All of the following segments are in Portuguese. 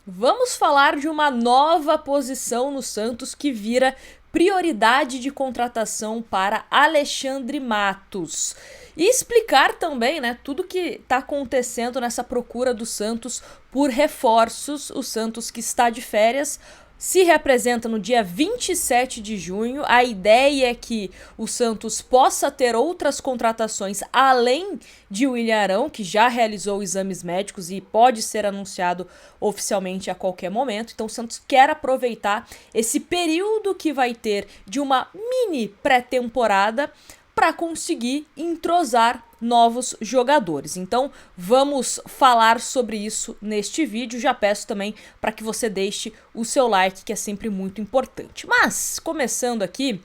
Vamos falar de uma nova posição no Santos que vira prioridade de contratação para Alexandre Matos. E explicar também, né, tudo que está acontecendo nessa procura do Santos por reforços. O Santos que está de férias se representa no dia 27 de junho. A ideia é que o Santos possa ter outras contratações além de William Arão, que já realizou exames médicos e pode ser anunciado oficialmente a qualquer momento. Então o Santos quer aproveitar esse período que vai ter de uma mini pré-temporada para conseguir entrosar novos jogadores. Então vamos falar sobre isso neste vídeo. Já peço também para que você deixe o seu like, que é sempre muito importante. Mas começando aqui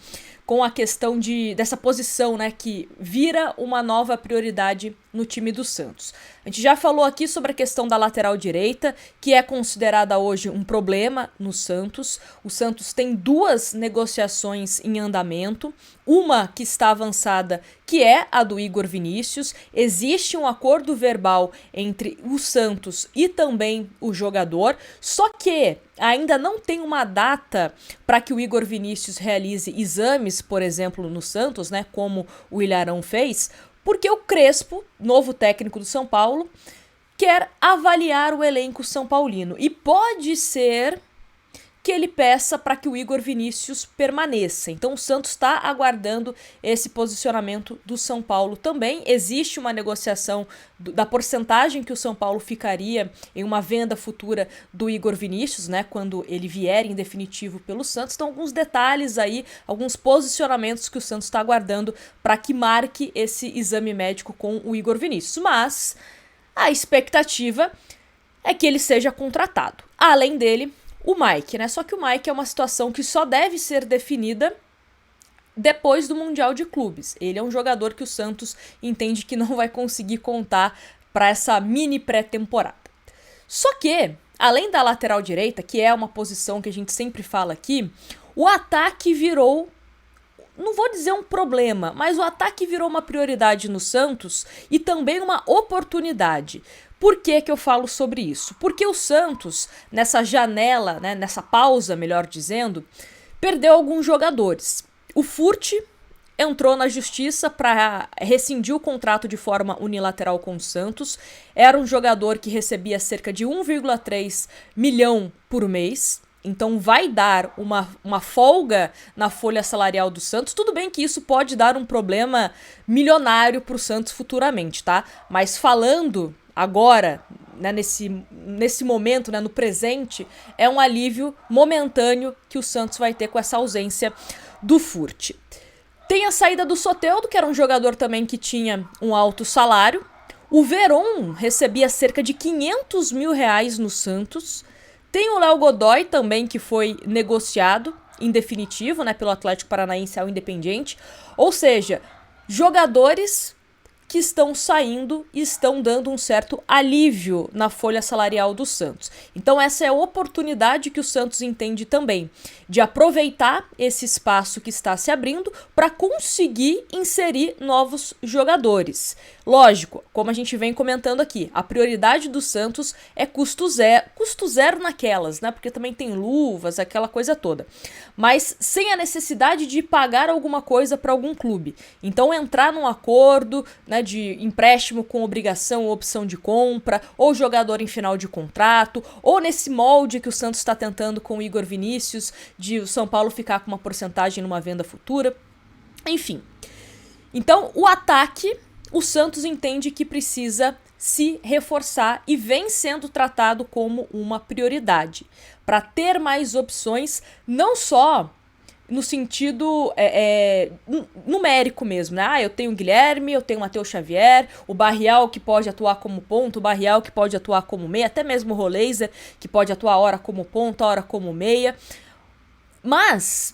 com a questão dessa posição, né, que vira uma nova prioridade no time do Santos. A gente já falou aqui sobre a questão da lateral direita, que é considerada hoje um problema no Santos. O Santos tem duas negociações em andamento, uma que está avançada, que é a do Igor Vinícius. Existe um acordo verbal entre o Santos e também o jogador, só que ainda não tem uma data para que o Igor Vinícius realize exames, por exemplo, no Santos, né, como o Ilharão fez, porque o Crespo, novo técnico do São Paulo, quer avaliar o elenco são paulino. E pode ser que ele peça para que o Igor Vinícius permaneça. Então o Santos está aguardando esse posicionamento do São Paulo também. Existe uma negociação da porcentagem que o São Paulo ficaria em uma venda futura do Igor Vinícius, né, quando ele vier em definitivo pelo Santos. Então alguns detalhes aí, alguns posicionamentos que o Santos está aguardando para que marque esse exame médico com o Igor Vinícius. Mas a expectativa é que ele seja contratado. Além dele, o Mike, né? Só que o Mike é uma situação que só deve ser definida depois do Mundial de Clubes. Ele é um jogador que o Santos entende que não vai conseguir contar para essa mini pré-temporada. Só que, além da lateral direita, que é uma posição que a gente sempre fala aqui, o ataque virou, não vou dizer um problema, mas o ataque virou uma prioridade no Santos e também uma oportunidade. Por que eu falo sobre isso? Porque o Santos, nessa janela, né, nessa pausa, melhor dizendo, perdeu alguns jogadores. O Furt entrou na justiça para rescindir o contrato de forma unilateral com o Santos. Era um jogador que recebia cerca de 1,3 milhão por mês. Então vai dar uma folga na folha salarial do Santos. Tudo bem que isso pode dar um problema milionário para o Santos futuramente, tá? Mas falando agora, né, nesse momento, né, no presente, é um alívio momentâneo que o Santos vai ter com essa ausência do Furt. Tem a saída do Soteldo, que era um jogador também que tinha um alto salário. O Veron recebia cerca de 500 mil reais no Santos. Tem o Léo Godoy também, que foi negociado em definitivo, né, pelo Atlético Paranaense ao Independiente. Ou seja, jogadores que estão saindo e estão dando um certo alívio na folha salarial do Santos. Então essa é a oportunidade que o Santos entende também de aproveitar esse espaço que está se abrindo para conseguir inserir novos jogadores. Lógico, como a gente vem comentando aqui, a prioridade do Santos é custo zero naquelas, né? Porque também tem luvas, aquela coisa toda. Mas sem a necessidade de pagar alguma coisa para algum clube. Então entrar num acordo, né, de empréstimo com obrigação ou opção de compra, ou jogador em final de contrato, ou nesse molde que o Santos está tentando com o Igor Vinícius, de o São Paulo ficar com uma porcentagem numa venda futura. Enfim. Então, o ataque, o Santos entende que precisa se reforçar e vem sendo tratado como uma prioridade para ter mais opções, não só no sentido numérico mesmo, né? Ah, eu tenho o Guilherme, eu tenho o Matheus Xavier, o Barrial que pode atuar como ponto, o Barrial que pode atuar como meia, até mesmo o Roleiser que pode atuar ora como ponto, ora como meia. Mas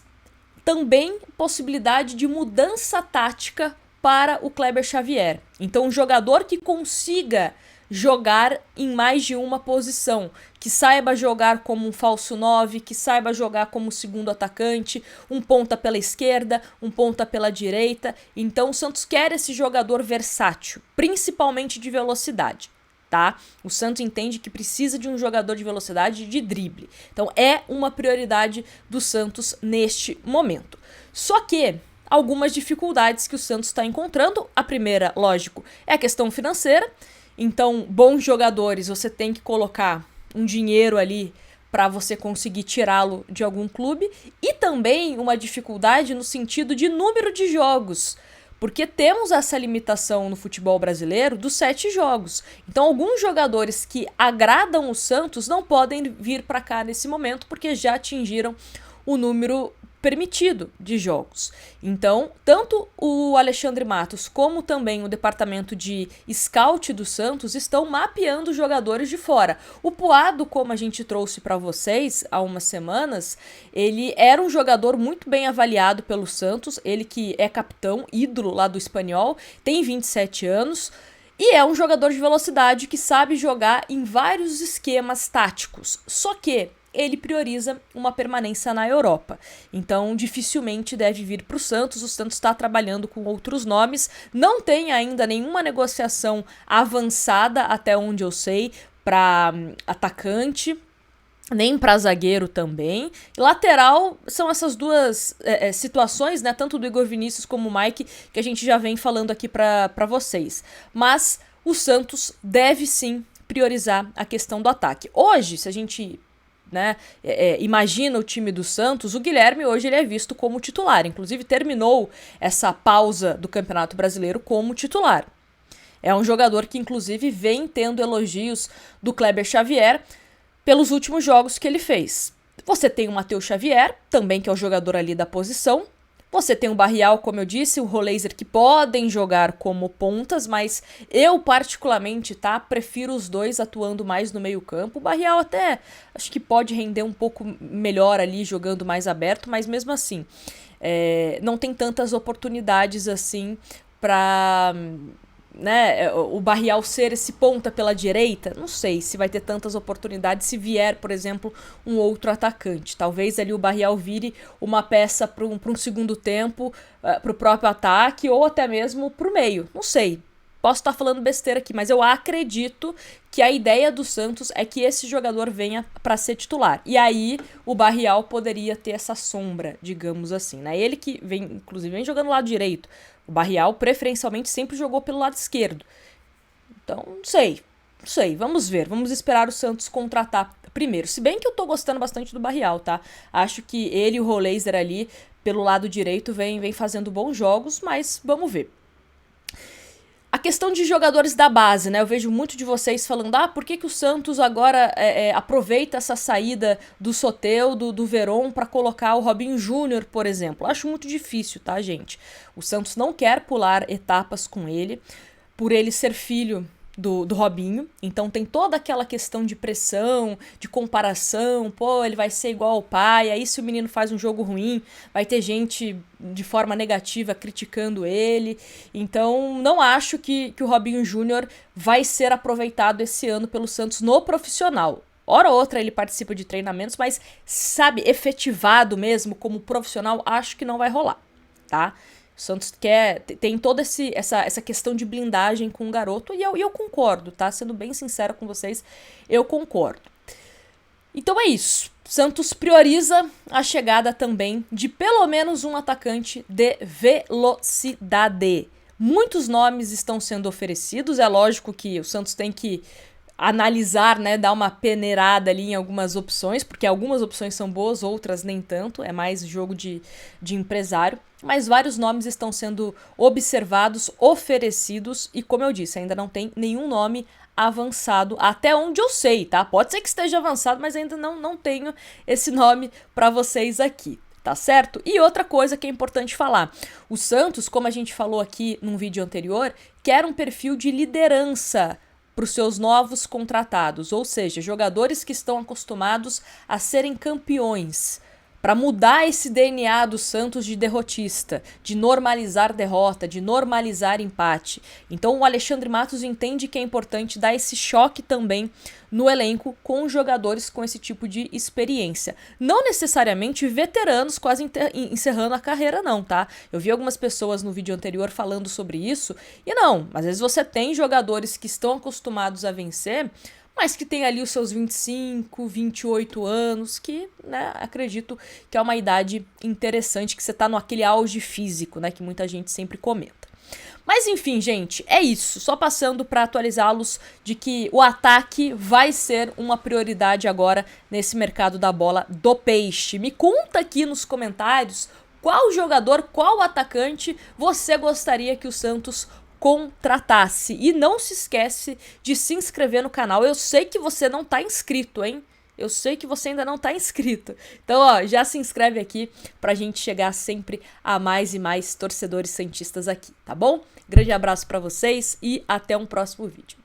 também possibilidade de mudança tática para o Kleber Xavier. Então, um jogador que consiga jogar em mais de uma posição, que saiba jogar como um falso 9, que saiba jogar como segundo atacante, um ponta pela esquerda, um ponta pela direita. Então o Santos quer esse jogador versátil, principalmente de velocidade. tá? O Santos entende que precisa de um jogador de velocidade de drible. Então é uma prioridade do Santos neste momento. Só que algumas dificuldades que o Santos está encontrando. A primeira, lógico, é a questão financeira. Então, bons jogadores, você tem que colocar um dinheiro ali para você conseguir tirá-lo de algum clube. E também uma dificuldade no sentido de número de jogos. Porque temos essa limitação no futebol brasileiro dos 7 jogos. Então, alguns jogadores que agradam o Santos não podem vir para cá nesse momento porque já atingiram o número permitido de jogos. Então, tanto o Alexandre Matos como também o departamento de scout do Santos estão mapeando jogadores de fora. O Puado, como a gente trouxe para vocês há umas semanas, ele era um jogador muito bem avaliado pelo Santos, ele que é capitão, ídolo lá do Espanhol, tem 27 anos, e é um jogador de velocidade que sabe jogar em vários esquemas táticos. Só que ele prioriza uma permanência na Europa. Então, dificilmente deve vir para o Santos. O Santos está trabalhando com outros nomes. Não tem ainda nenhuma negociação avançada, até onde eu sei, para atacante, nem para zagueiro também. Lateral são essas duas situações, né? Tanto do Igor Vinícius como o Mike, que a gente já vem falando aqui para vocês. Mas o Santos deve sim priorizar a questão do ataque. Hoje, se a gente imagina o time do Santos, o Guilherme hoje ele é visto como titular, inclusive terminou essa pausa do Campeonato Brasileiro como titular. É um jogador que inclusive vem tendo elogios do Kleber Xavier pelos últimos jogos que ele fez. Você tem o Matheus Xavier, também que é o jogador ali da posição. Você tem o Barrial, como eu disse, o Roleiser, que podem jogar como pontas, mas eu particularmente, prefiro os dois atuando mais no meio campo. O Barrial até acho que pode render um pouco melhor ali, jogando mais aberto, mas mesmo assim, não tem tantas oportunidades assim para o Barrial ser esse ponta pela direita. Não sei se vai ter tantas oportunidades se vier, por exemplo, um outro atacante. Talvez ali o Barrial vire uma peça para um segundo tempo, para o próprio ataque ou até mesmo para o meio. Não sei. Posso estar falando besteira aqui, mas eu acredito que a ideia do Santos é que esse jogador venha para ser titular. E aí o Barrial poderia ter essa sombra, digamos assim, né? Ele que inclusive vem jogando lado direito. O Barrial preferencialmente sempre jogou pelo lado esquerdo. Então, não sei, vamos ver. Vamos esperar o Santos contratar primeiro. Se bem que eu tô gostando bastante do Barrial, tá? Acho que ele e o Roleiser ali, pelo lado direito, vem fazendo bons jogos, mas vamos ver. A questão de jogadores da base, né? Eu vejo muito de vocês falando, por que o Santos agora aproveita essa saída do Soteldo, do Veron, para colocar o Robinho Júnior, por exemplo? Acho muito difícil, tá, gente? O Santos não quer pular etapas com ele, por ele ser filho do Robinho, então tem toda aquela questão de pressão, de comparação, ele vai ser igual ao pai, aí se o menino faz um jogo ruim, vai ter gente de forma negativa criticando ele, então não acho que o Robinho Júnior vai ser aproveitado esse ano pelo Santos no profissional. Hora ou outra ele participa de treinamentos, mas efetivado mesmo como profissional, acho que não vai rolar, tá? O Santos tem toda essa questão de blindagem com o garoto, e eu concordo, tá? Sendo bem sincera com vocês, eu concordo. Então é isso. Santos prioriza a chegada também de pelo menos um atacante de velocidade. Muitos nomes estão sendo oferecidos, é lógico que o Santos tem que analisar, dar uma peneirada ali em algumas opções, porque algumas opções são boas, outras nem tanto, é mais jogo de empresário, mas vários nomes estão sendo observados, oferecidos, e como eu disse, ainda não tem nenhum nome avançado, até onde eu sei, tá? Pode ser que esteja avançado, mas ainda não tenho esse nome para vocês aqui. Tá certo? E outra coisa que é importante falar, o Santos, como a gente falou aqui num vídeo anterior, quer um perfil de liderança para os seus novos contratados, ou seja, jogadores que estão acostumados a serem campeões. para mudar esse DNA do Santos de derrotista, de normalizar derrota, de normalizar empate. Então o Alexandre Matos entende que é importante dar esse choque também no elenco com jogadores com esse tipo de experiência. Não necessariamente veteranos quase encerrando a carreira não, tá? Eu vi algumas pessoas no vídeo anterior falando sobre isso, e não, às vezes você tem jogadores que estão acostumados a vencer, mas que tem ali os seus 25, 28 anos, que, né, acredito que é uma idade interessante, que você tá no aquele auge físico, né, que muita gente sempre comenta. Mas enfim, gente, é isso. Só passando para atualizá-los de que o ataque vai ser uma prioridade agora nesse mercado da bola do peixe. Me conta aqui nos comentários qual jogador, qual atacante você gostaria que o Santos contratasse. E não se esquece de se inscrever no canal. Eu sei que você não tá inscrito, hein? Eu sei que você ainda não tá inscrito. Então, ó, já se inscreve aqui pra gente chegar sempre a mais e mais torcedores santistas aqui, tá bom? Grande abraço pra vocês e até um próximo vídeo.